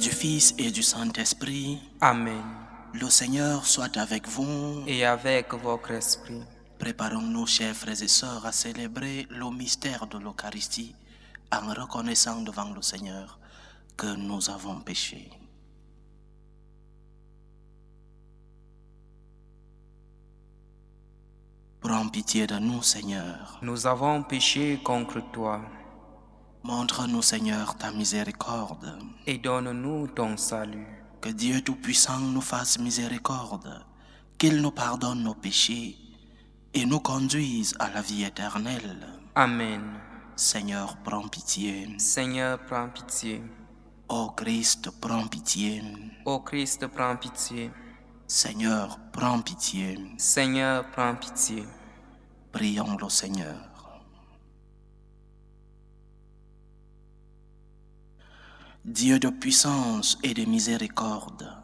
du Fils et du Saint-Esprit. Amen. Le Seigneur soit avec vous. Et avec votre esprit. Préparons-nous, chers frères et sœurs, à célébrer le mystère de l'Eucharistie en reconnaissant devant le Seigneur que nous avons péché. Prends pitié de nous, Seigneur. Nous avons péché contre toi. Montre-nous, Seigneur, ta miséricorde. Et donne-nous ton salut. Que Dieu Tout-Puissant nous fasse miséricorde, qu'il nous pardonne nos péchés et nous conduise à la vie éternelle. Amen. Seigneur, prends pitié. Seigneur, prends pitié. Ô Christ, prends pitié. Ô Christ, prends pitié. Seigneur, prends pitié. Seigneur, prends pitié. Prions le Seigneur. Dieu de puissance et de miséricorde,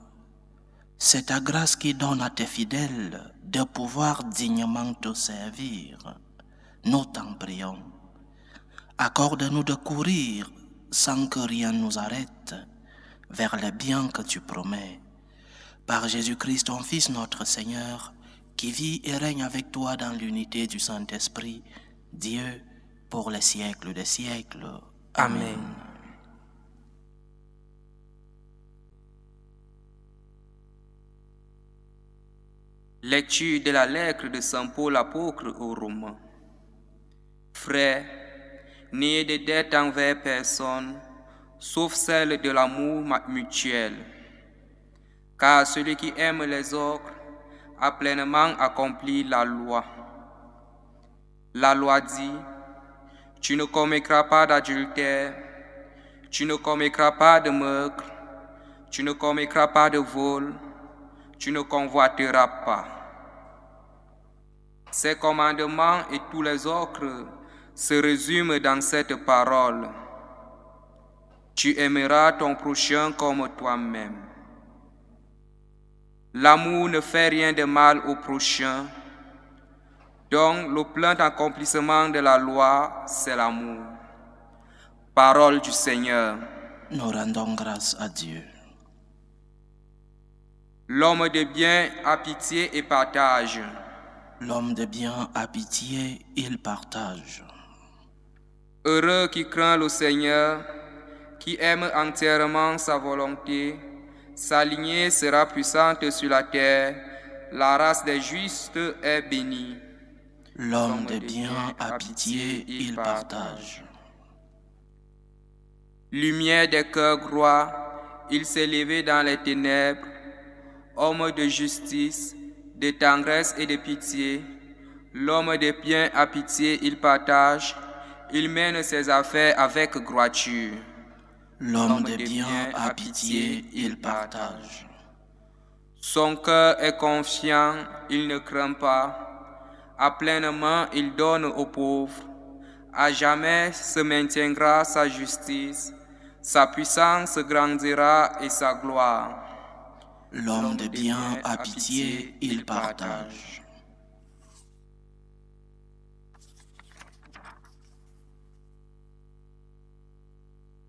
c'est ta grâce qui donne à tes fidèles de pouvoir dignement te servir. Nous t'en prions. Accorde-nous de courir sans que rien nous arrête vers les biens que tu promets. Par Jésus-Christ, ton Fils, notre Seigneur, qui vit et règne avec toi dans l'unité du Saint-Esprit, Dieu, pour les siècles des siècles. Amen. Lecture de la lettre de Saint Paul apôtre aux Romains. Frères, n'ayez de dette envers personne, sauf celle de l'amour mutuel. Car celui qui aime les autres a pleinement accompli la loi. La loi dit, tu ne commettras pas d'adultère, tu ne commettras pas de meurtre, tu ne commettras pas de vol, tu ne convoiteras pas. Ces commandements et tous les autres se résument dans cette parole. Tu aimeras ton prochain comme toi-même. L'amour ne fait rien de mal au prochain. Donc, le plein accomplissement de la loi, c'est l'amour. Parole du Seigneur. Nous rendons grâce à Dieu. L'homme de bien a pitié et partage. L'homme de bien a pitié, il partage. Heureux qui craint le Seigneur, qui aime entièrement sa volonté, sa lignée sera puissante sur la terre, la race des justes est bénie. L'homme de bien a pitié, il partage. Lumière des cœurs droits, il s'est levé dans les ténèbres. Homme de justice, de tendresse et de pitié, l'homme de bien a pitié, il partage, il mène ses affaires avec droiture. L'homme de bien a pitié, il partage. Son cœur est confiant, il ne craint pas. À pleine main, il donne aux pauvres. À jamais se maintiendra sa justice, sa puissance grandira et sa gloire. L'homme de bien a pitié, il partage.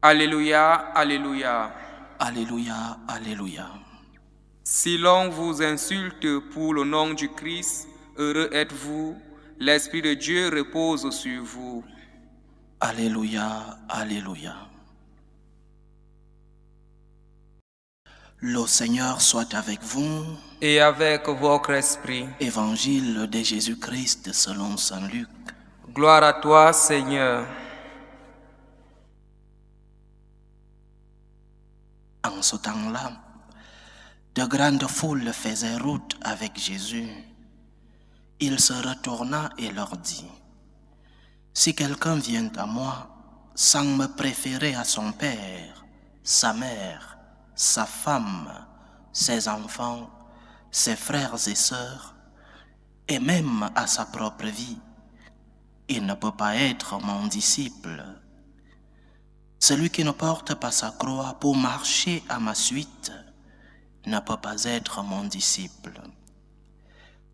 Alléluia, alléluia. Alléluia, alléluia. Si l'on vous insulte pour le nom du Christ, heureux êtes-vous, l'Esprit de Dieu repose sur vous. Alléluia, alléluia. Le Seigneur soit avec vous. Et avec votre esprit. Évangile de Jésus-Christ selon saint Luc. Gloire à toi, Seigneur. En ce temps-là, de grandes foules faisaient route avec Jésus. Il se retourna et leur dit, « Si quelqu'un vient à moi sans me préférer à son père, sa mère, sa femme, ses enfants, ses frères et sœurs, et même à sa propre vie, il ne peut pas être mon disciple. Celui qui ne porte pas sa croix pour marcher à ma suite ne peut pas être mon disciple.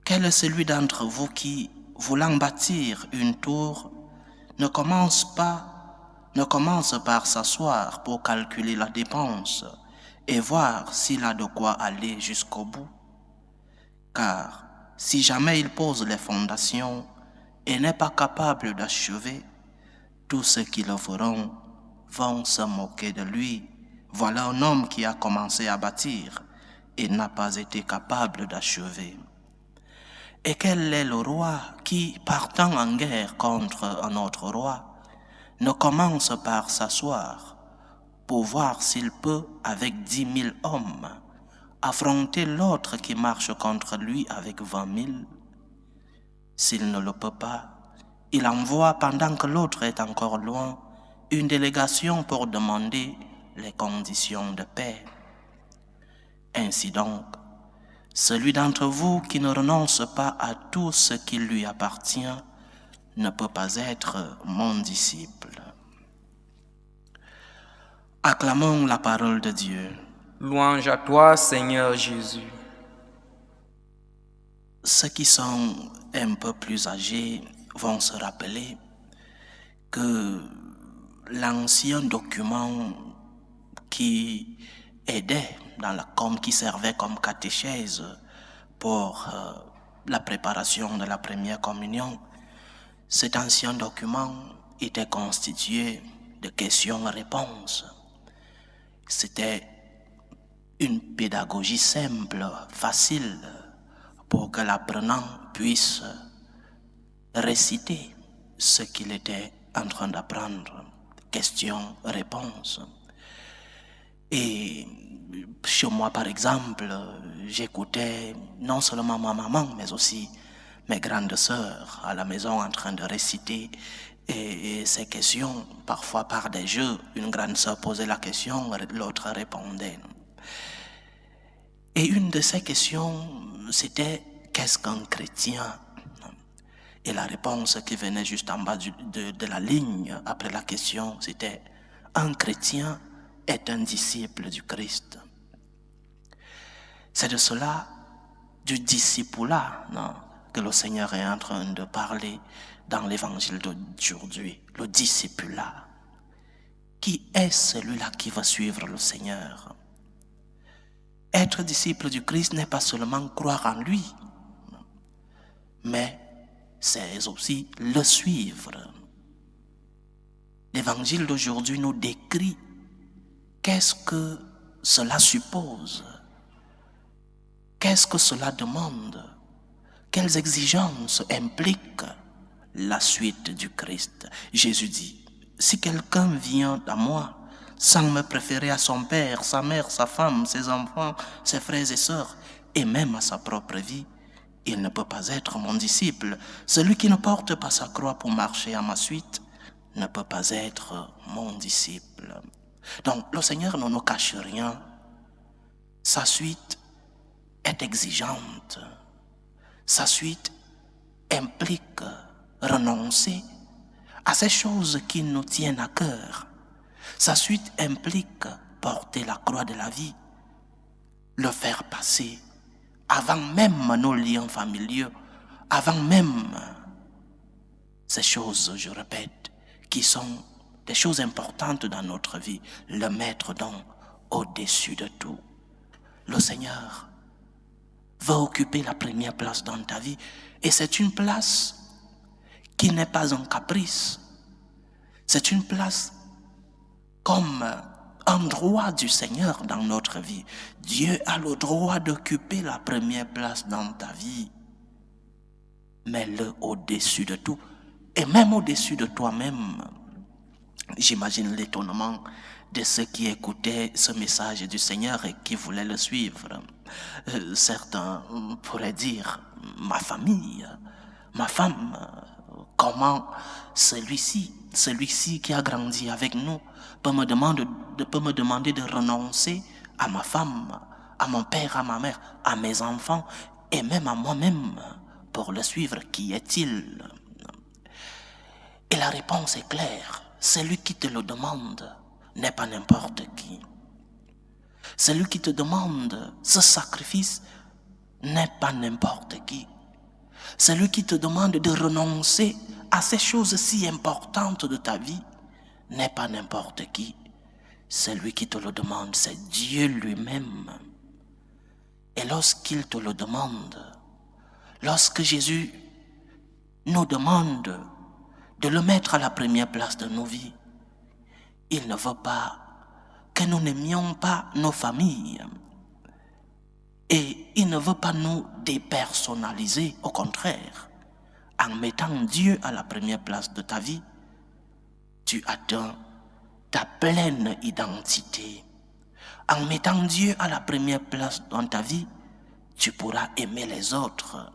Quel est celui d'entre vous qui, voulant bâtir une tour, ne commence par s'asseoir pour calculer la dépense et voir s'il a de quoi aller jusqu'au bout. Car si jamais il pose les fondations et n'est pas capable d'achever, tous ceux qui le feront vont se moquer de lui. Voilà un homme qui a commencé à bâtir et n'a pas été capable d'achever. Et quel est le roi qui, partant en guerre contre un autre roi, ne commence par s'asseoir pour voir s'il peut, avec 10 000 hommes, affronter l'autre qui marche contre lui avec 20 000? S'il ne le peut pas, il envoie, pendant que l'autre est encore loin, une délégation pour demander les conditions de paix. Ainsi donc, celui d'entre vous qui ne renonce pas à tout ce qui lui appartient ne peut pas être mon disciple. Acclamons la parole de Dieu. Louange à toi, Seigneur Jésus. Ceux qui sont un peu plus âgés vont se rappeler que l'ancien document qui aidait qui servait comme catéchèse pour la préparation de la première communion, cet ancien document était constitué de questions-réponses. C'était une pédagogie simple, facile, pour que l'apprenant puisse réciter ce qu'il était en train d'apprendre. Questions-réponses. Et chez moi, par exemple, j'écoutais non seulement ma maman, mais aussi mes grandes sœurs à la maison en train de réciter et ces questions, parfois par des jeux. Une grande sœur posait la question, l'autre répondait. Et une de ces questions, c'était « Qu'est-ce qu'un chrétien ?» Et la réponse qui venait juste en bas de la ligne après la question, c'était « Un chrétien est un disciple du Christ. » C'est de cela, du discipulat, que le Seigneur est en train de parler dans l'évangile d'aujourd'hui. Le discipulat. Qui est celui-là qui va suivre le Seigneur? Être disciple du Christ n'est pas seulement croire en lui, mais c'est aussi le suivre. L'évangile d'aujourd'hui nous décrit qu'est-ce que cela suppose, qu'est-ce que cela demande, quelles exigences impliquent la suite du Christ. Jésus dit, si quelqu'un vient à moi sans me préférer à son père, sa mère, sa femme, ses enfants, ses frères et sœurs, et même à sa propre vie, il ne peut pas être mon disciple. Celui qui ne porte pas sa croix pour marcher à ma suite ne peut pas être mon disciple. Donc le Seigneur ne nous cache rien. Sa suite est exigeante. Sa suite implique renoncer à ces choses qui nous tiennent à cœur. Sa suite implique porter la croix de la vie, le faire passer avant même nos liens familiaux, avant même ces choses, je répète, qui sont des choses importantes dans notre vie, le mettre donc au-dessus de tout. Le Seigneur veut occuper la première place dans ta vie, et c'est une place qui n'est pas un caprice, c'est une place comme un droit du Seigneur dans notre vie. Dieu a le droit d'occuper la première place dans ta vie. Mets-le au-dessus de tout, et même au-dessus de toi-même. J'imagine l'étonnement de ceux qui écoutaient ce message du Seigneur et qui voulaient le suivre. Certains pourraient dire, ma famille, ma femme, comment celui-ci qui a grandi avec nous peut me demander de renoncer à ma femme, à mon père, à ma mère, à mes enfants et même à moi-même pour le suivre. Qui est-il? Et la réponse est claire. Celui qui te le demande n'est pas n'importe qui. Celui qui te demande ce sacrifice n'est pas n'importe qui. Celui qui te demande de renoncer à ces choses si importantes de ta vie n'est pas n'importe qui. C'est lui qui te le demande, c'est Dieu lui-même. Et lorsqu'il te le demande, lorsque Jésus nous demande de le mettre à la première place de nos vies, il ne veut pas que nous n'aimions pas nos familles. Et il ne veut pas nous dépersonnaliser, au contraire. En mettant Dieu à la première place de ta vie, tu atteins ta pleine identité. En mettant Dieu à la première place dans ta vie, tu pourras aimer les autres.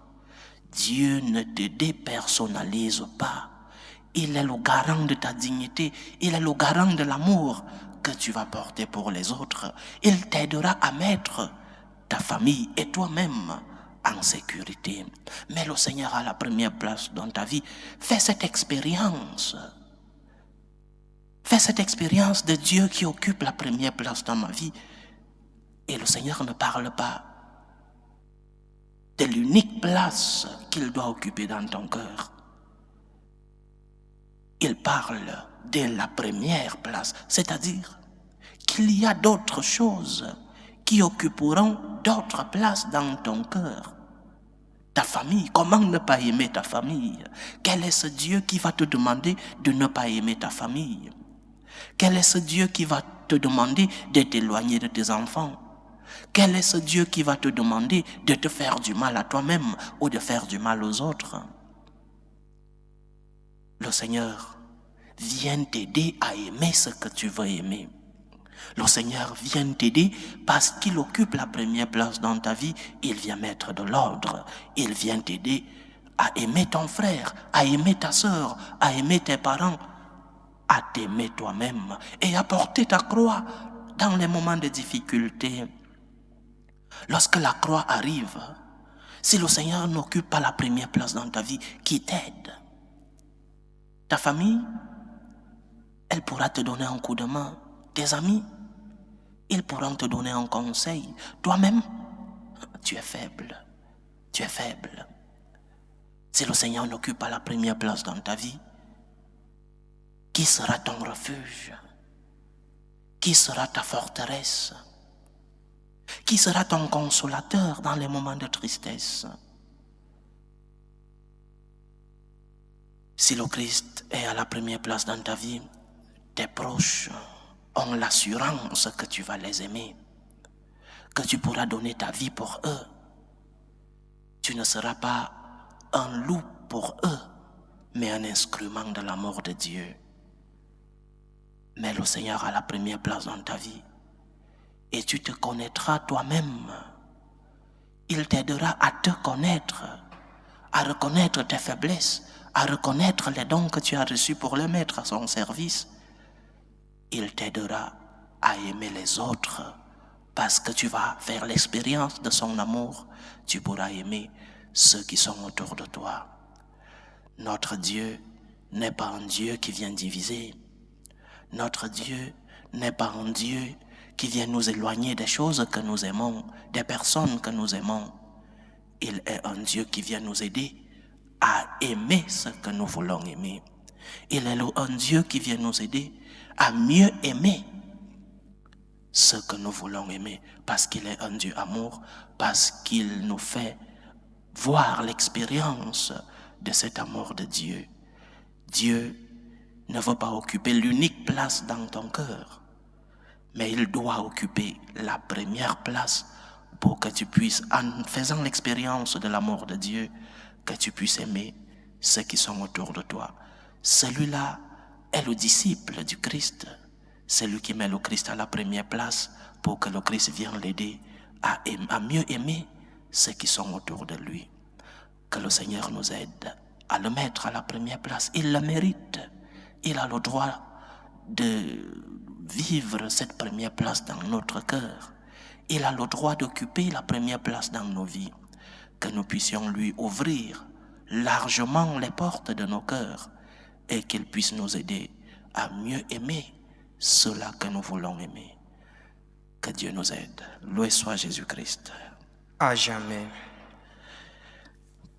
Dieu ne te dépersonnalise pas. Il est le garant de ta dignité. Il est le garant de l'amour que tu vas porter pour les autres. Il t'aidera à mettre ta famille et toi-même en sécurité. Mais le Seigneur a la première place dans ta vie. Fais cette expérience. Fais cette expérience de Dieu qui occupe la première place dans ma vie. Et le Seigneur ne parle pas de l'unique place qu'il doit occuper dans ton cœur. Il parle de la première place, c'est-à-dire qu'il y a d'autres choses qui occuperont d'autres places dans ton cœur. Ta famille, comment ne pas aimer ta famille? Quel est ce Dieu qui va te demander de ne pas aimer ta famille? Quel est ce Dieu qui va te demander de t'éloigner de tes enfants? Quel est ce Dieu qui va te demander de te faire du mal à toi-même ou de faire du mal aux autres? Le Seigneur vient t'aider à aimer ce que tu veux aimer. Le Seigneur vient t'aider parce qu'il occupe la première place dans ta vie. Il vient mettre de l'ordre. Il vient t'aider à aimer ton frère, à aimer ta sœur, à aimer tes parents, à t'aimer toi-même et à porter ta croix dans les moments de difficulté. Lorsque la croix arrive, si le Seigneur n'occupe pas la première place dans ta vie, qui t'aide? Ta famille, elle pourra te donner un coup de main. Tes amis, ils pourront te donner un conseil. Toi-même, tu es faible. Tu es faible. Si le Seigneur n'occupe pas la première place dans ta vie, qui sera ton refuge? Qui sera ta forteresse? Qui sera ton consolateur dans les moments de tristesse? Si le Christ est à la première place dans ta vie, tes proches ont l'assurance que tu vas les aimer, que tu pourras donner ta vie pour eux. Tu ne seras pas un loup pour eux, mais un instrument de l'amour de Dieu. Mais le Seigneur a la première place dans ta vie et tu te connaîtras toi-même. Il t'aidera à te connaître, à reconnaître tes faiblesses, à reconnaître les dons que tu as reçus pour les mettre à son service. Il t'aidera à aimer les autres parce que tu vas faire l'expérience de son amour. Tu pourras aimer ceux qui sont autour de toi. Notre Dieu n'est pas un Dieu qui vient diviser. Notre Dieu n'est pas un Dieu qui vient nous éloigner des choses que nous aimons, des personnes que nous aimons. Il est un Dieu qui vient nous aider à aimer ce que nous voulons aimer. Il est un Dieu qui vient nous aider à mieux aimer ce que nous voulons aimer, parce qu'il est un Dieu amour, parce qu'il nous fait voir l'expérience de cet amour de Dieu. Dieu ne veut pas occuper l'unique place dans ton cœur, mais il doit occuper la première place pour que tu puisses, en faisant l'expérience de l'amour de Dieu, que tu puisses aimer ceux qui sont autour de toi. Celui-là est le disciple du Christ. C'est lui qui met le Christ à la première place pour que le Christ vienne l'aider à mieux aimer ceux qui sont autour de lui. Que le Seigneur nous aide à le mettre à la première place. Il le mérite. Il a le droit de vivre cette première place dans notre cœur. Il a le droit d'occuper la première place dans nos vies. Que nous puissions lui ouvrir largement les portes de nos cœurs et qu'il puisse nous aider à mieux aimer ceux-là que nous voulons aimer. Que Dieu nous aide. Loué soit Jésus-Christ. À jamais.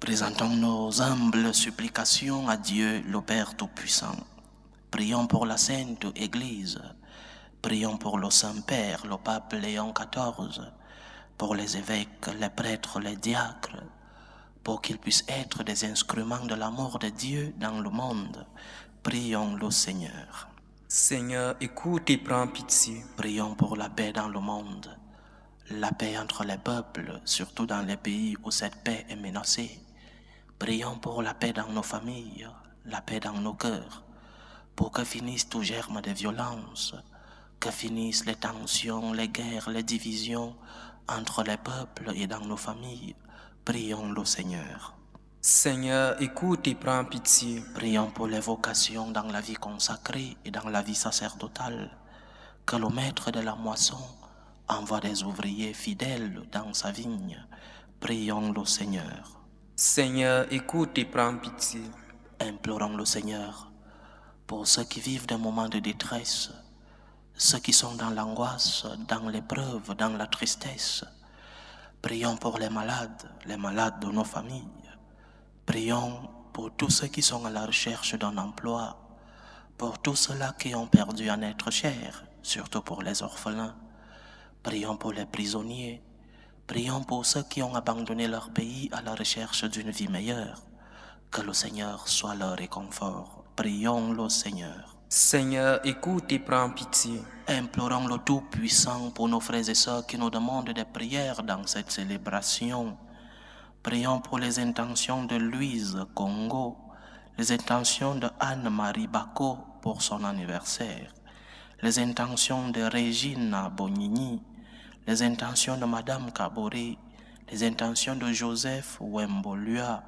Présentons nos humbles supplications à Dieu, le Père Tout-Puissant. Prions pour la Sainte Église, Prions pour le Saint-Père, le pape Léon XIV, pour les évêques, les prêtres, les diacres, pour qu'ils puissent être des instruments de l'amour de Dieu dans le monde. Prions le Seigneur. Seigneur, écoute et prends pitié. Prions pour la paix dans le monde, la paix entre les peuples, surtout dans les pays où cette paix est menacée. Prions pour la paix dans nos familles, la paix dans nos cœurs, pour que finisse tout germe de violence, que finissent les tensions, les guerres, les divisions entre les peuples et dans nos familles. Prions le Seigneur. Seigneur, écoute et prends pitié. Prions pour les vocations dans la vie consacrée et dans la vie sacerdotale, que le maître de la moisson envoie des ouvriers fidèles dans sa vigne. Prions le Seigneur. Seigneur, écoute et prends pitié. Implorons le Seigneur pour ceux qui vivent des moments de détresse, ceux qui sont dans l'angoisse, dans l'épreuve, dans la tristesse. Prions pour les malades de nos familles. Prions pour tous ceux qui sont à la recherche d'un emploi, pour tous ceux-là qui ont perdu un être cher, surtout pour les orphelins. Prions pour les prisonniers. Prions pour ceux qui ont abandonné leur pays à la recherche d'une vie meilleure. Que le Seigneur soit leur réconfort. Prions le Seigneur. Seigneur, écoute et prends pitié. Implorons le Tout-Puissant pour nos frères et sœurs qui nous demandent des prières dans cette célébration. Prions pour les intentions de Louise Congo, les intentions de Anne-Marie Bako pour son anniversaire, les intentions de Regina Bonigny, les intentions de Madame Kabore, les intentions de Joseph Wembolua,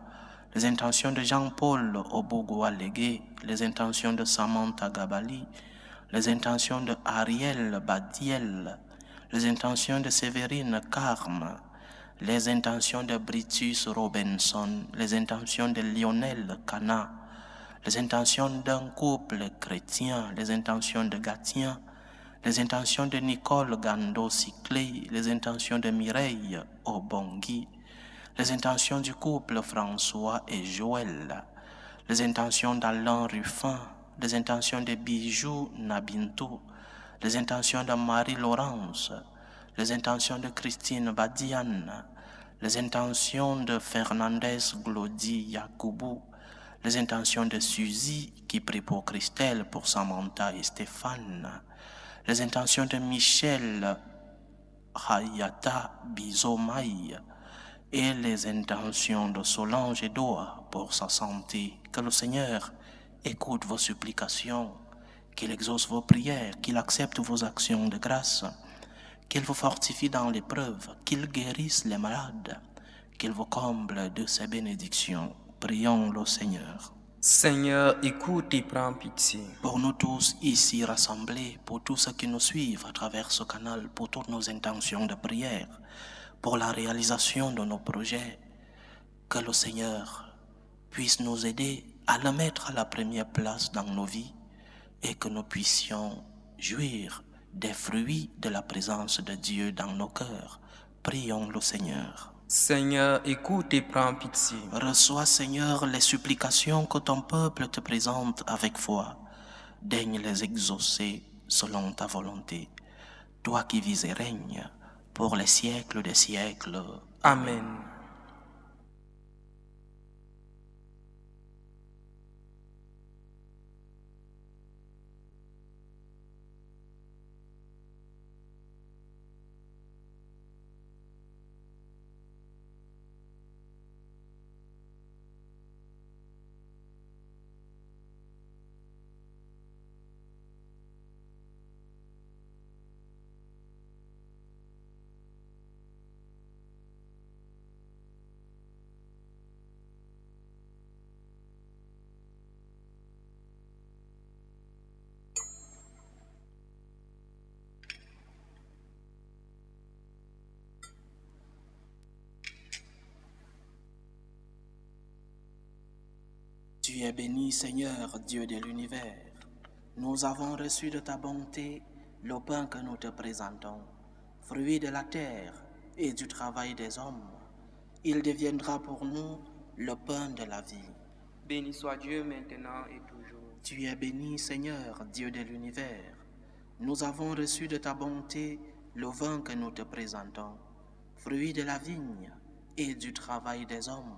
les intentions de Jean-Paul Obogoalégué, les intentions de Samantha Gabali, les intentions de Ariel Badiel, les intentions de Séverine Carme, les intentions de Britus Robinson, les intentions de Lionel Cana, les intentions d'un couple chrétien, les intentions de Gatien, les intentions de Nicole Gando-Ciclé, les intentions de Mireille Obongui, les intentions du couple François et Joël, les intentions d'Alain Ruffin, les intentions de Bijou Nabinto, les intentions de Marie-Laurence, les intentions de Christine Badiane, les intentions de Fernandez Glody Yacoubou, les intentions de Suzy qui prie pour Christelle, pour Samantha et Stéphane, les intentions de Michel Hayata Bizomaï et les intentions de Solange Edoa pour sa santé. Que le Seigneur écoute vos supplications, qu'il exauce vos prières, qu'il accepte vos actions de grâce, qu'il vous fortifie dans l'épreuve, qu'il guérisse les malades, qu'il vous comble de ses bénédictions. Prions le Seigneur. Seigneur, écoute et prends pitié. Pour nous tous ici rassemblés, pour tous ceux qui nous suivent à travers ce canal, pour toutes nos intentions de prière, pour la réalisation de nos projets, que le Seigneur puisse nous aider à le mettre à la première place dans nos vies et que nous puissions jouir des fruits de la présence de Dieu dans nos cœurs. Prions le Seigneur. Seigneur, écoute et prends pitié. Reçois, Seigneur, les supplications que ton peuple te présente avec foi. Daigne les exaucer selon ta volonté. Toi qui vis et règnes pour les siècles des siècles. Amen. Tu es béni, Seigneur, Dieu de l'univers. Nous avons reçu de ta bonté le pain que nous te présentons, fruit de la terre et du travail des hommes. Il deviendra pour nous le pain de la vie. Béni soit Dieu maintenant et toujours. Tu es béni, Seigneur, Dieu de l'univers. nous avons reçu de ta bonté le vin que nous te présentons, fruit de la vigne et du travail des hommes.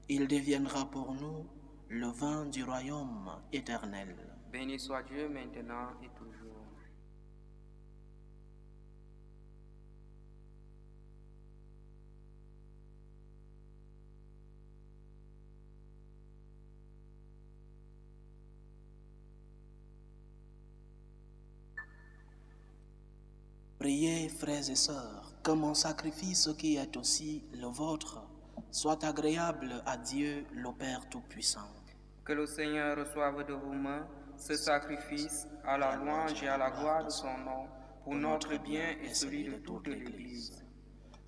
Il deviendra pour nous le vin du royaume éternel. Béni soit Dieu maintenant et toujours. Priez, frères et sœurs, que mon sacrifice qui est aussi le vôtre soit agréable à Dieu le Père Tout-Puissant. Que le Seigneur reçoive de vos mains ce sacrifice à la louange et à la gloire de son nom, pour notre bien et celui de toute l'Église.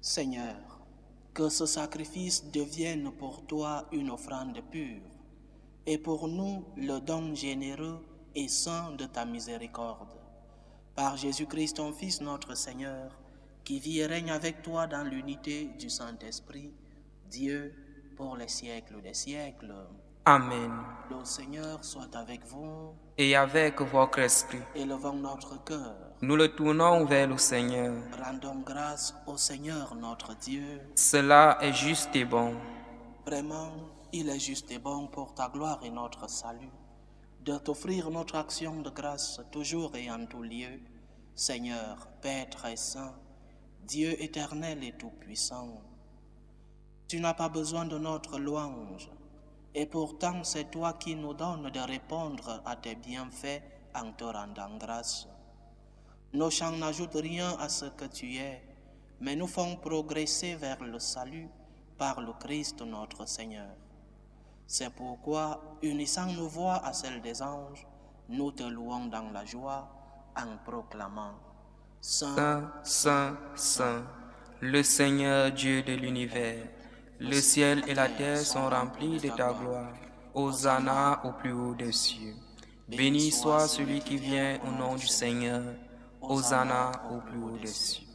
Seigneur, que ce sacrifice devienne pour toi une offrande pure, et pour nous le don généreux et saint de ta miséricorde. Par Jésus-Christ, ton Fils, notre Seigneur, qui vit et règne avec toi dans l'unité du Saint-Esprit, Dieu, pour les siècles des siècles. Amen. Le Seigneur soit avec vous. Et avec votre esprit, Élevons notre cœur. nous le tournons vers le Seigneur. Rendons grâce au Seigneur notre Dieu. Cela est juste et bon. Vraiment, il est juste et bon pour ta gloire et notre salut, de t'offrir notre action de grâce toujours et en tout lieu, Seigneur, Père très saint, Dieu éternel et tout-puissant. Tu n'as pas besoin de notre louange, et pourtant c'est toi qui nous donnes de répondre à tes bienfaits en te rendant grâce. Nos chants n'ajoutent rien à ce que tu es, mais nous font progresser vers le salut par le Christ notre Seigneur. C'est pourquoi, unissant nos voix à celles des anges, nous te louons dans la joie en proclamant « Saint, Saint, Saint, le Seigneur Dieu de l'univers, le ciel et la terre sont remplis de ta gloire. Hosanna au plus haut des cieux. Béni soit celui qui vient au nom du Seigneur. Hosanna au plus haut des cieux. »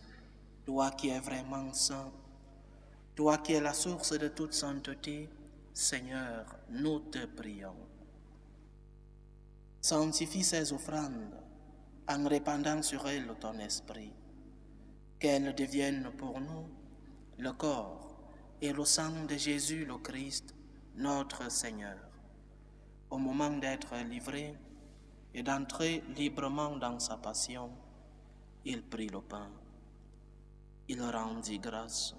Toi qui es vraiment saint, toi qui es la source de toute sainteté, Seigneur, nous te prions. Sanctifie ces offrandes en répandant sur elles ton esprit, qu'elles deviennent pour nous le corps et le sang de Jésus le Christ, notre Seigneur. Au moment d'être livré et d'entrer librement dans sa passion, il prit le pain, il rendit grâce,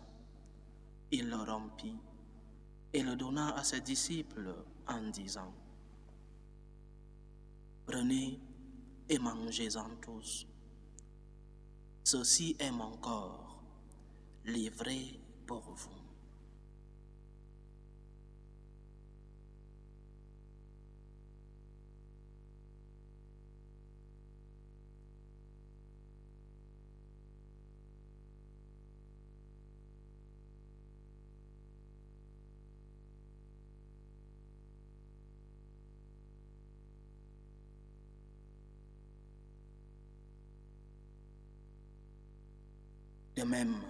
il le rompit et le donna à ses disciples en disant « Prenez et mangez-en tous. Ceci est mon corps, livré pour vous. » De même,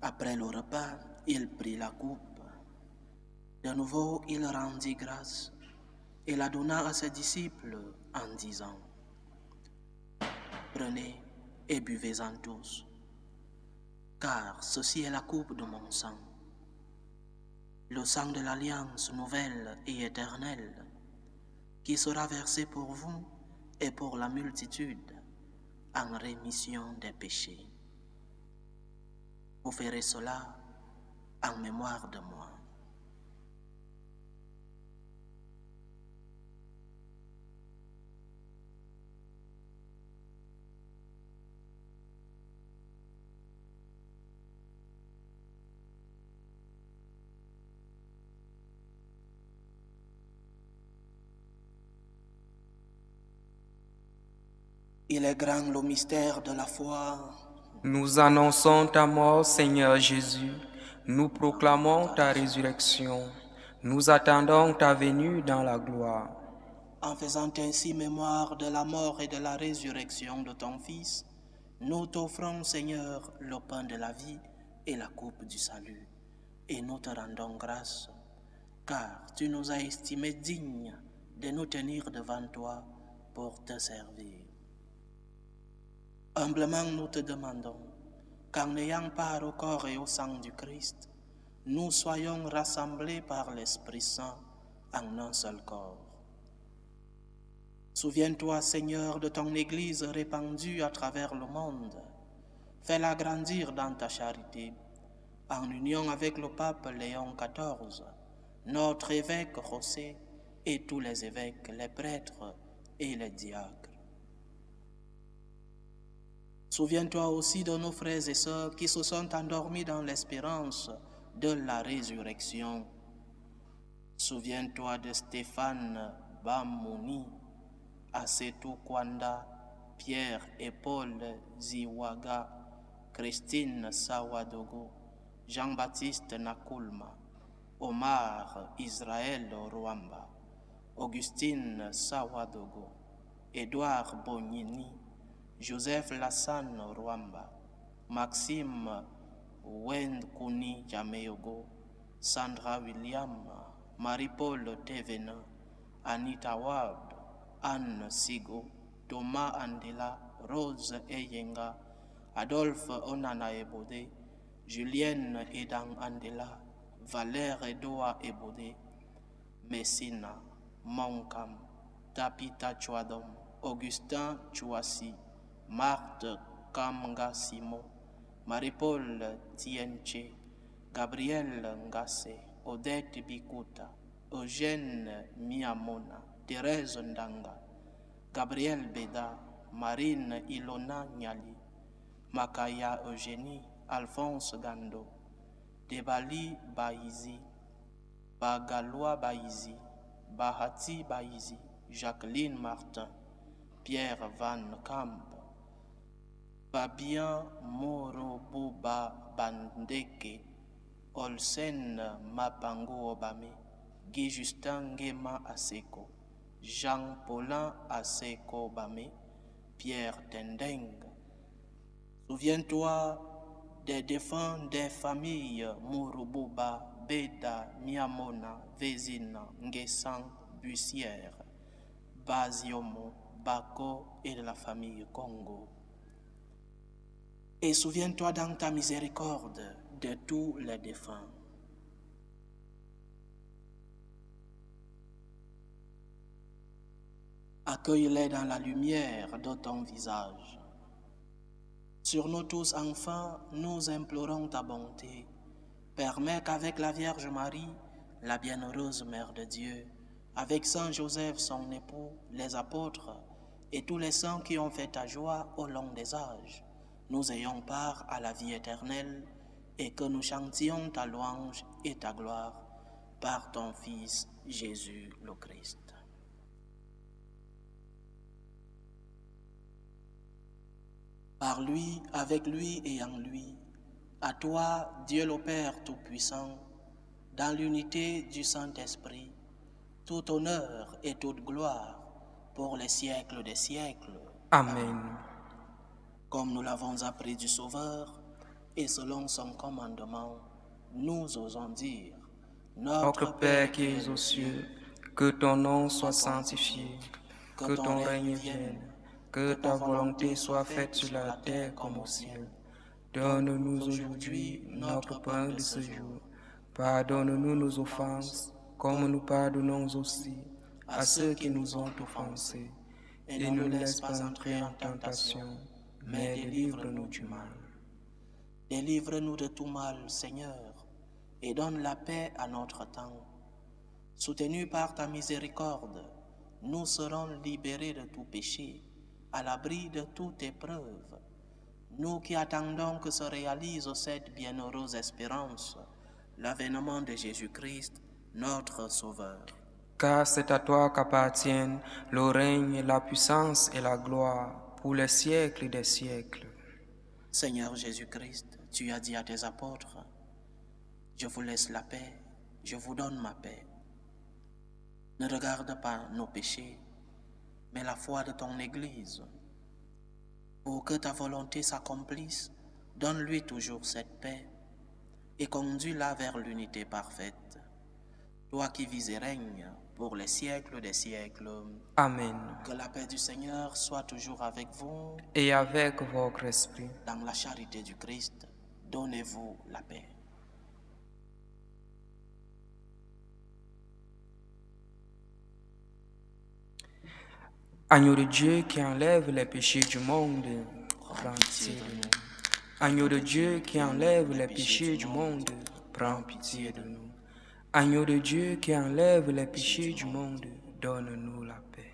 après le repas, il prit la coupe. De nouveau, il rendit grâce et la donna à ses disciples en disant « Prenez et buvez-en tous, car ceci est la coupe de mon sang, le sang de l'alliance nouvelle et éternelle, qui sera versé pour vous et pour la multitude en rémission des péchés. Vous ferez cela en mémoire de moi. » Il est grand le mystère de la foi. Nous annonçons ta mort, Seigneur Jésus. Nous proclamons ta résurrection. Nous attendons ta venue dans la gloire. En faisant ainsi mémoire de la mort et de la résurrection de ton Fils, nous t'offrons, Seigneur, le pain de la vie et la coupe du salut. Et nous te rendons grâce, car tu nous as estimés dignes de nous tenir devant toi pour te servir. Humblement nous te demandons qu'en ayant part au corps et au sang du Christ, nous soyons rassemblés par l'Esprit Saint en un seul corps. Souviens-toi, Seigneur, de ton Église répandue à travers le monde. Fais-la grandir dans ta charité, en union avec le pape Léon XIV, notre évêque José et tous les évêques, les prêtres et les diacres. Souviens-toi aussi de nos frères et sœurs qui se sont endormis dans l'espérance de la résurrection. Souviens-toi de Stéphane Bamouni, Asetou Kwanda, Pierre et Paul Ziwaga, Christine Sawadogo, Jean-Baptiste Nakulma, Omar Israël Rwamba, Augustine Sawadogo, Édouard Bonini, Joseph Lassane Rwamba, Maxime Wendkuni Jameyogo, Sandra William, Marie-Paul Tevena, Anita Wab, Anne Sigo, Thomas Andela, Rose Eyenga, Adolphe Onana Ebode, Julienne Edan Andela, Valère Edoa Ebode, Messina, Monkam, Tapita Chouadom, Augustin Chouassi, Marthe Kamga Simo, Marie-Paul Tienche, Gabriel Ngasse, Odette Bikuta, Eugène Miamona, Thérèse Ndanga, Gabriel Beda, Marine Ilona Nyali, Makaya Eugénie, Alphonse Gando, Debali Baizi, Bagalois Baizi, Bahati Baizi, Jacqueline Martin, Pierre Van Camp, Fabien Moroboba Bandeke, Olsen Mapango Obame, Guy Justin Ngema Aseko, Jean-Paulin Aseko Obame, Pierre Tendeng. Souviens-toi des défunts des familles Moroboba, Beda, Miamona, Vezina, Ngesang, Bussière, Baziomo, Bako et de la famille Congo. Et souviens-toi dans ta miséricorde de tous les défunts. Accueille-les dans la lumière de ton visage. Sur nous tous, enfin, nous implorons ta bonté. Permets qu'avec la Vierge Marie, la bienheureuse Mère de Dieu, avec Saint Joseph, son époux, les apôtres et tous les saints qui ont fait ta joie au long des âges, nous ayons part à la vie éternelle et que nous chantions ta louange et ta gloire par ton Fils Jésus le Christ. Par lui, avec lui et en lui, à toi, Dieu le Père Tout-Puissant, dans l'unité du Saint-Esprit, tout honneur et toute gloire pour les siècles des siècles. Amen. Comme nous l'avons appris du Sauveur, et selon son commandement, nous osons dire, Notre Père qui es aux cieux, que ton nom soit sanctifié, que ton règne vienne, que ta volonté soit faite sur la terre comme au ciel. Donne-nous aujourd'hui notre pain de ce jour. Pardonne-nous nos offenses, comme nous pardonnons aussi à ceux qui nous ont offensés. Et ne nous laisse pas entrer en tentation, mais délivre-nous du mal. Délivre-nous de tout mal, Seigneur, et donne la paix à notre temps. Soutenus par ta miséricorde, nous serons libérés de tout péché, à l'abri de toute épreuve. Nous qui attendons que se réalise cette bienheureuse espérance, l'avènement de Jésus-Christ, notre Sauveur. Car c'est à toi qu'appartiennent le règne, la puissance et la gloire pour les siècles des siècles. Seigneur Jésus-Christ, tu as dit à tes apôtres, « Je vous laisse la paix, je vous donne ma paix. Ne regarde pas nos péchés, mais la foi de ton Église. Pour que ta volonté s'accomplisse, donne-lui toujours cette paix et conduis-la vers l'unité parfaite. Toi qui vis et règnes pour les siècles des siècles. Amen. Que la paix du Seigneur soit toujours avec vous. Et avec votre esprit. Dans la charité du Christ, donnez-vous la paix. Agneau de Dieu qui enlève les péchés du monde, prends pitié de nous. Agneau de Dieu qui enlève les péchés du monde, prends pitié de nous. Agneau de Dieu qui enlève les péchés du monde, donne-nous la paix.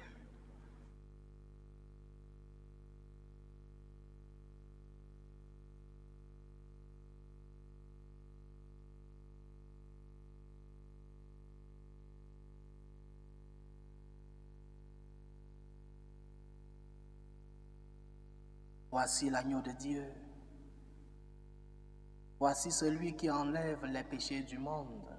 Voici l'agneau de Dieu. Voici celui qui enlève les péchés du monde.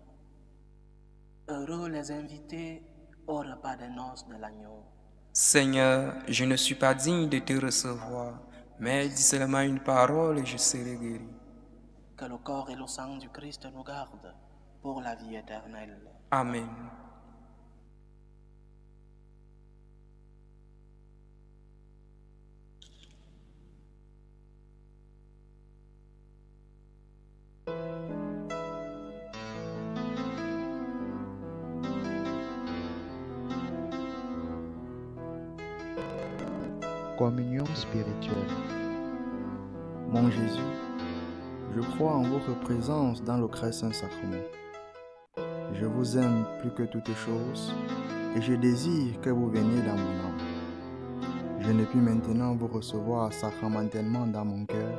Heureux les invités au repas des noces de l'agneau. Seigneur, je ne suis pas digne de te recevoir, mais dis seulement une parole et je serai guéri. Que le corps et le sang du Christ nous gardent pour la vie éternelle. Amen. Communion spirituelle. Mon Jésus, je crois en votre présence dans le très saint sacrement. Je vous aime plus que toutes choses et je désire que vous veniez dans mon âme. Je ne puis maintenant vous recevoir sacramentellement dans mon cœur.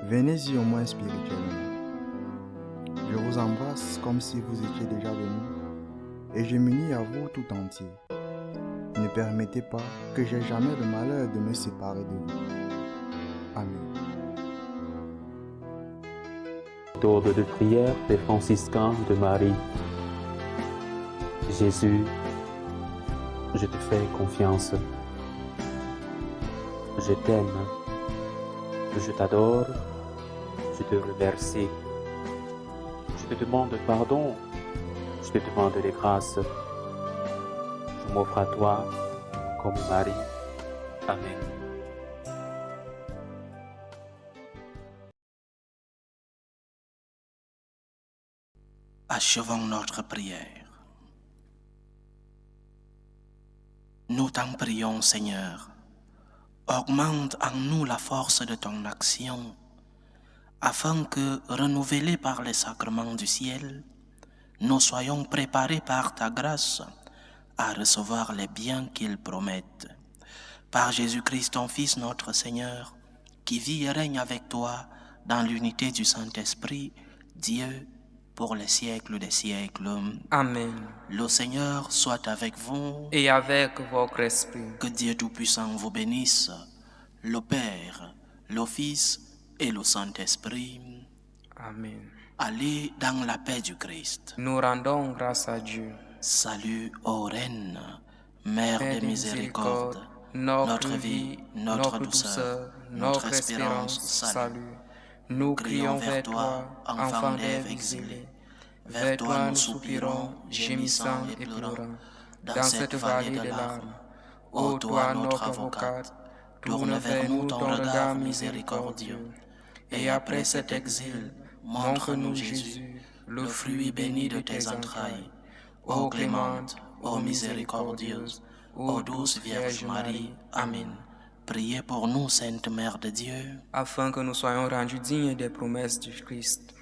Venez-y au moins spirituellement. Je vous embrasse comme si vous étiez déjà venu et je m'unis à vous tout entier. Ne permettez pas que j'aie jamais le malheur de me séparer de vous. Amen. Méthode de prière des franciscains de Marie. Jésus, je te fais confiance. Je t'aime. Je t'adore. Je te remercie. Je te demande pardon. Je te demande des grâces. Je m'offre à toi comme Marie. Amen. Achevons notre prière. Nous t'en prions, Seigneur. Augmente en nous la force de ton action, afin que, renouvelés par les sacrements du ciel, nous soyons préparés par ta grâce à recevoir les biens qu'ils promettent. Par Jésus-Christ, ton Fils, notre Seigneur, qui vit et règne avec toi dans l'unité du Saint-Esprit, Dieu, pour les siècles des siècles. Amen. Le Seigneur soit avec vous. Et avec votre esprit. Que Dieu Tout-Puissant vous bénisse, le Père, le Fils et le Saint-Esprit. Amen. Allez dans la paix du Christ. Nous rendons grâce à Dieu. Salut, ô Reine, Mère de miséricorde, notre vie, notre douceur, notre espérance, salut. Nous crions vers toi, enfant d'Ève exilé. Vers toi nous soupirons, gémissant et pleurant, dans cette vallée de larmes. Ô toi, notre avocate, tourne vers nous ton regard miséricordieux. Et après cet exil, montre-nous Jésus, le fruit béni de tes entrailles. Ô clémente, ô miséricordieuse, ô douce Vierge Marie. Amen. Priez pour nous, Sainte Mère de Dieu, Afin que nous soyons rendus dignes des promesses du Christ.